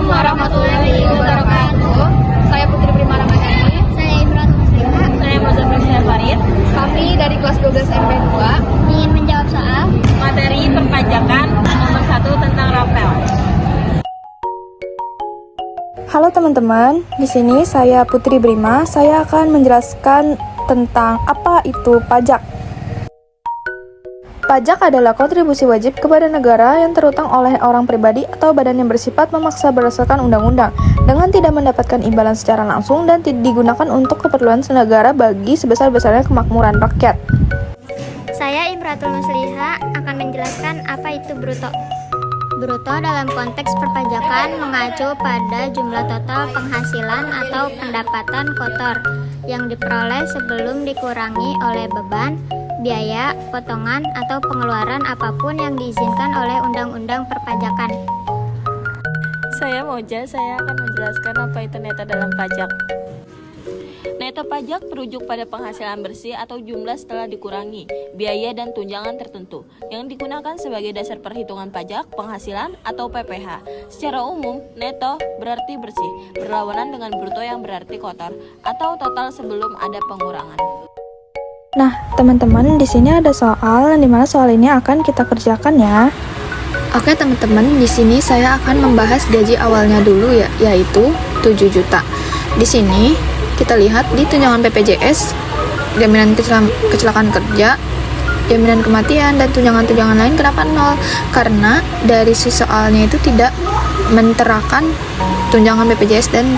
warahmatullahi wabarakatuh. Saya Putri Prima Ramadhani. Saya Imran Musliha. Saya Mozambique Farid. Kami dari kelas 12 MP2 Ingin menjawab soal materi perpajakan nomor 1 tentang rapel. Halo teman-teman, di sini saya Putri Brima. Saya akan menjelaskan tentang apa itu pajak. Pajak adalah kontribusi wajib kepada negara yang terutang oleh orang pribadi atau badan yang bersifat memaksa berdasarkan undang-undang dengan tidak mendapatkan imbalan secara langsung dan digunakan untuk keperluan negara bagi sebesar-besarnya kemakmuran rakyat. Saya Imratul Musliha akan menjelaskan apa itu bruto. Bruto dalam konteks perpajakan mengacu pada jumlah total penghasilan atau pendapatan kotor yang diperoleh sebelum dikurangi oleh beban, biaya, potongan, atau pengeluaran apapun yang diizinkan oleh Undang-Undang Perpajakan. Saya Moja, saya akan menjelaskan apa itu neto dalam pajak. Neto pajak merujuk pada penghasilan bersih atau jumlah setelah dikurangi biaya dan tunjangan tertentu yang digunakan sebagai dasar perhitungan pajak, penghasilan, atau PPh. Secara umum, neto berarti bersih, berlawanan dengan bruto yang berarti kotor atau total sebelum ada pengurangan. Nah, teman-teman, di sini ada soal di mana soal ini akan kita kerjakan ya. Oke, teman-teman, di sini saya akan membahas gaji awalnya dulu ya, yaitu 7 juta. Di sini kita lihat di tunjangan BPJS, jaminan kecelakaan kerja, jaminan kematian, dan tunjangan-tunjangan lain kenapa 0? Karena dari si soalnya itu tidak menterakan tunjangan BPJS dan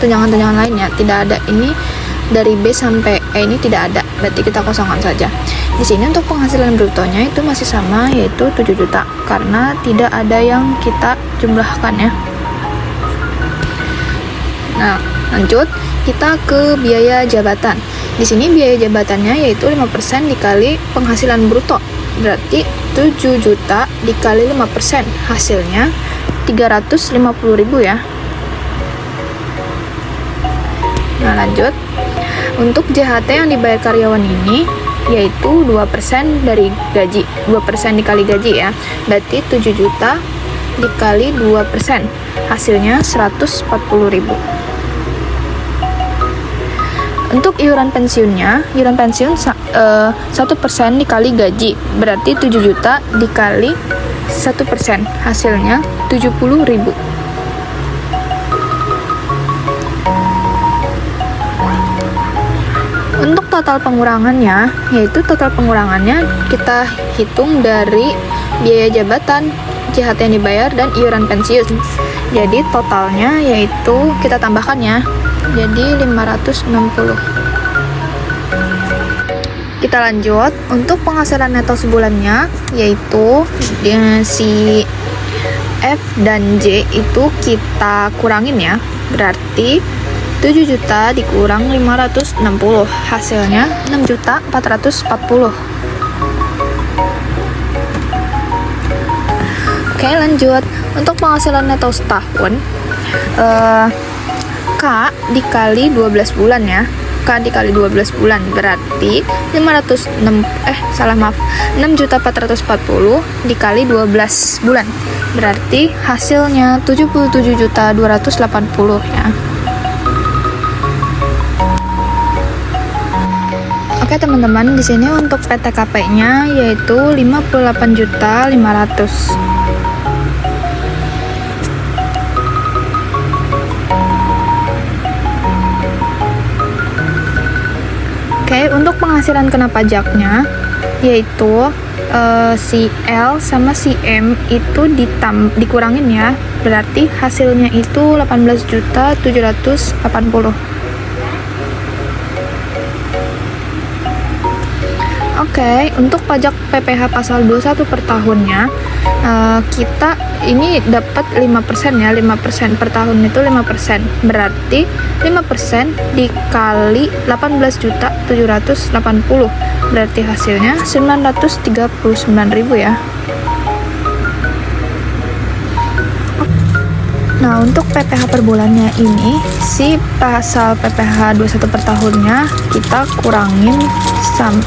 tunjangan-tunjangan lainnya. Tidak ada ini dari B sampai E ini tidak ada, berarti kita kosongkan saja. Di sini untuk penghasilan brutonya itu masih sama, yaitu 7 juta karena tidak ada yang kita jumlahkan ya. Nah, lanjut kita ke biaya jabatan. Di sini biaya jabatannya yaitu 5% dikali penghasilan bruto. Berarti 7 juta dikali 5%, hasilnya 350.000 ya. Nah, lanjut. Untuk JHT yang dibayar karyawan ini yaitu 2% dari gaji. 2% dikali gaji ya. Berarti 7 juta dikali 2%, hasilnya 140.000. Untuk iuran pensiunnya, iuran pensiun 1% dikali gaji, berarti 7 juta dikali 1%, hasilnya 70.000. Untuk total pengurangannya, yaitu total pengurangannya kita hitung dari biaya jabatan, JHT yang dibayar, dan iuran pensiun. Jadi totalnya yaitu kita tambahkan ya, jadi 560. Kita lanjut untuk penghasilan neto sebulannya, yaitu si F dan J itu kita kurangin ya, berarti 7 juta dikurang 560, hasilnya 6.440. Oke, lanjut untuk penghasilan neto setahun, K dikali 12 bulan ya. K dikali 12 bulan berarti 6.440 dikali 12 bulan. Berarti hasilnya 77.280 ya. Oke teman-teman, di sini untuk PTKP-nya yaitu 58.500. Oke, untuk penghasilan kena pajaknya yaitu si L sama si M itu dikurangin ya, berarti hasilnya itu 18.780. Oke, untuk pajak PPh pasal 21 per tahunnya, kita ini dapat 5% ya, 5% per tahun itu 5%, berarti 5% dikali 18.780, berarti hasilnya 939.000 ya. Nah, untuk PPh per bulannya ini, si pasal PPh 21 per tahunnya kita kurangin,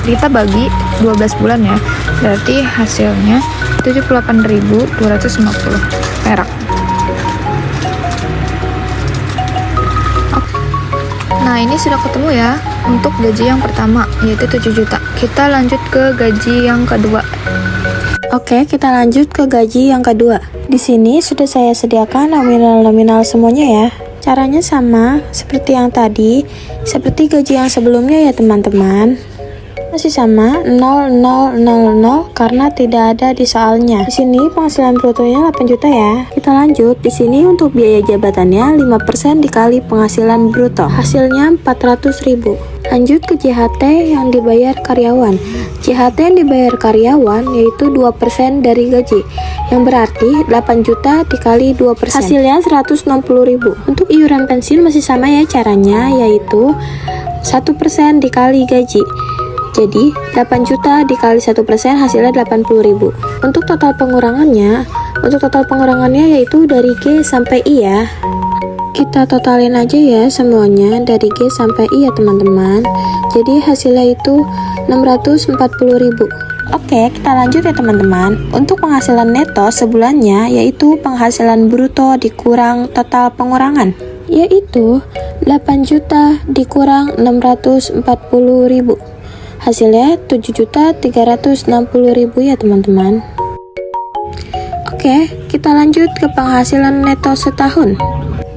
kita bagi 12 bulan ya, berarti hasilnya 78.250 perak. Nah, ini sudah ketemu ya untuk gaji yang pertama, yaitu 7 juta. Kita lanjut ke gaji yang kedua. Oke, kita lanjut ke gaji yang kedua. Di sini sudah saya sediakan nominal-nominal semuanya ya. Caranya sama seperti yang tadi, seperti gaji yang sebelumnya ya teman-teman. Masih sama 0000 karena tidak ada di soalnya. Di sini penghasilan brutonya 8 juta ya. Kita lanjut. Di sini untuk biaya jabatannya 5% dikali penghasilan bruto. Hasilnya 400.000. Lanjut ke JHT yang dibayar karyawan. JHT yang dibayar karyawan yaitu 2% dari gaji, yang berarti 8 juta dikali 2%. Hasilnya 160.000. Untuk iuran pensiun masih sama ya caranya, yaitu 1% dikali gaji. Jadi 8 juta dikali 1% hasilnya 80.000. Untuk total pengurangannya yaitu dari G sampai I ya. Kita totalin aja ya semuanya dari G sampai I ya teman-teman. Jadi hasilnya itu 640.000. Oke, kita lanjut ya teman-teman. Untuk penghasilan neto sebulannya yaitu penghasilan bruto dikurang total pengurangan, yaitu 8 juta dikurang 640.000. Hasilnya 7.360.000 ya teman-teman. Oke, kita lanjut ke penghasilan neto setahun.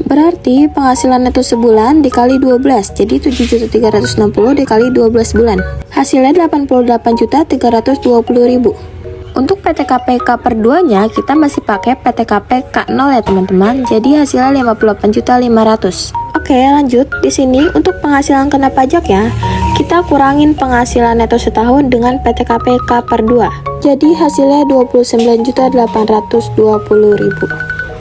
Berarti penghasilan neto sebulan dikali 12, jadi 7.360 dikali 12 bulan. Hasilnya 88.320.000. Untuk PTKP K/2-nya kita masih pakai PTKP K0 ya teman-teman. Jadi hasilnya 58.500. Oke, lanjut. Di sini untuk penghasilan kena pajak ya. Kita kurangin penghasilan neto setahun dengan PTKP K/2. Jadi hasilnya 29.820.000.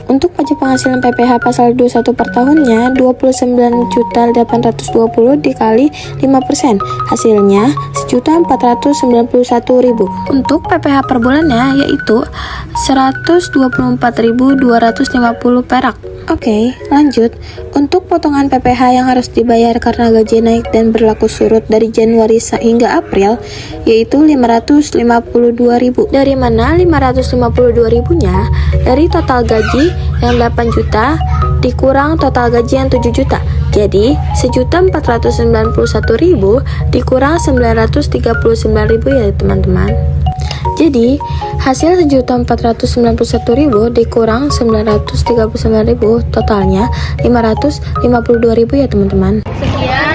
Untuk pajak penghasilan PPh pasal 21 per tahunnya 29.820 dikali 5%. Hasilnya 1.491.000. Untuk PPh per bulannya yaitu 124.250 perak. Oke, lanjut. Untuk potongan PPh yang harus dibayar karena gaji naik dan berlaku surut dari Januari hingga April yaitu 552.000. Dari mana 552.000-nya? Dari total gaji yang 8 juta dikurang total gaji yang 7 juta. Jadi 1.491.000 dikurang 939.000 ya teman-teman. Jadi hasil 1.491.000 dikurang 939.000 totalnya 552.000 ya teman-teman. Sekian